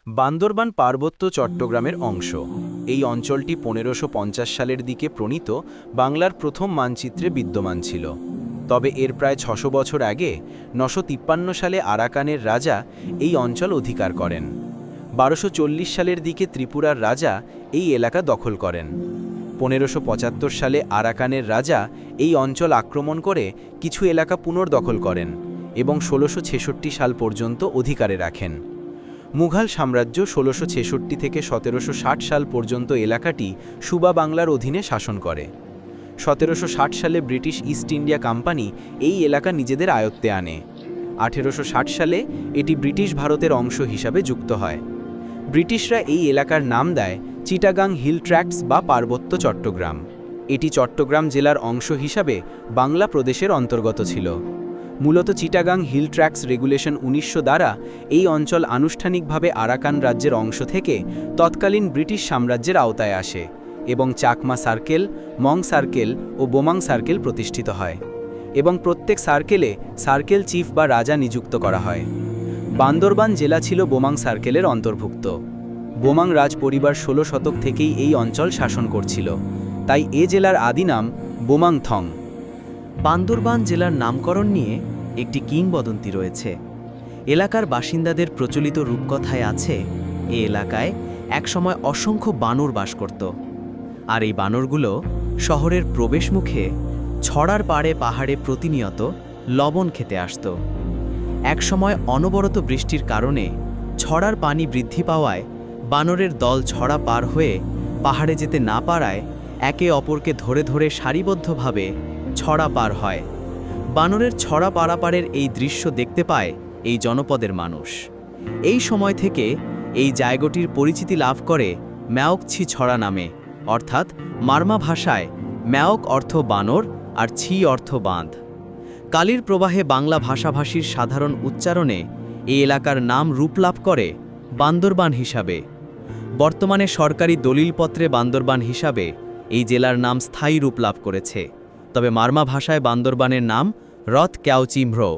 বান্দরবান পার্বত্য চট্টগ্রামের অংশ। এই অঞ্চলটি 1550 সালের দিকে প্রণীত বাংলার প্রথম মানচিত্রে বিদ্যমান ছিল। তবে এর প্রায় 600 বছর আগে 953 সালে আরাকানের রাজা এই অঞ্চল অধিকার করেন। 1240 সালের দিকে ত্রিপুরার রাজা এই এলাকা দখল করেন। 1575 সালে আরাকানের রাজা এই অঞ্চল আক্রমণ করে কিছু এলাকা পুনর্দখল করেন এবং 1666 সাল পর্যন্ত অধিকারে রাখেন। মুঘল সাম্রাজ্য 1666 থেকে 1760 সাল পর্যন্ত এলাকাটি সুবা বাংলার অধীনে শাসন করে। 1760 সালে ব্রিটিশ ইস্ট ইন্ডিয়া কোম্পানি এই এলাকা নিজেদের আয়ত্তে আনে। 1860 সালে এটি ব্রিটিশ ভারতের অংশ হিসাবে যুক্ত হয়। ব্রিটিশরা এই এলাকার নাম দেয় চিটাগাং হিল ট্র্যাক্টস বা পার্বত্য চট্টগ্রাম। এটি চট্টগ্রাম জেলার অংশ হিসাবে বাংলা প্রদেশের অন্তর্গত ছিল। মূলত চিটাগাং হিল ট্র্যাক্টস রেগুলেশন 1900 দ্বারা এই অঞ্চল আনুষ্ঠানিকভাবে আরাকান রাজ্যের অংশ থেকে তৎকালীন ব্রিটিশ সাম্রাজ্যের আওতায় আসে এবং চাকমা সার্কেল, মং সার্কেল ও বোমাং সার্কেল প্রতিষ্ঠিত হয় এবং প্রত্যেক সার্কেলে সার্কেল চিফ বা রাজা নিযুক্ত করা হয়। বান্দরবান জেলা ছিল বোমাং সার্কেলের অন্তর্ভুক্ত। বোমাং রাজ পরিবার 16 শতক থেকেই এই অঞ্চল শাসন করছিল, তাই এ জেলার আদি নাম বোমাংথং। বান্দরবান জেলার নামকরণ নিয়ে একটি কিংবদন্তি রয়েছে। এলাকার বাসিন্দাদের প্রচলিত রূপকথায় আছে এ এলাকায় একসময় অসংখ্য বানর বাস করত, আর এই বানরগুলো শহরের প্রবেশমুখে ছড়ার পাহাড়ে প্রতিনিয়ত লবণ খেতে আসত। একসময় অনবরত বৃষ্টির কারণে ছড়ার পানি বৃদ্ধি পাওয়ায় বানরের দল ছড়া পার হয়ে পাহাড়ে যেতে না পারায় একে অপরকে ধরে ধরে সারিবদ্ধভাবে ছড়া পার হয়। বানরের ছড়া পারাপারের এই দৃশ্য দেখতে পায় এই জনপদের মানুষ। এই সময় থেকে এই জায়গাটির পরিচিতি লাভ করে ম্যাওক-ছি ছড়া নামে, অর্থাৎ মারমা ভাষায় ম্যাওক অর্থ বানর আর ছি অর্থ বাঁধ। কালির প্রবাহে বাংলা ভাষাভাষীর সাধারণ উচ্চারণে এই এলাকার নাম রূপ লাভ করে বান্দরবান হিসাবে। বর্তমানে সরকারি দলিলপত্রে বান্দরবান হিসাবে এই জেলার নাম স্থায়ী রূপ লাভ করেছে, তবে মারমা ভাষায় বান্দরবানের নাম রথ ক্যাওচিম্ভ্রো।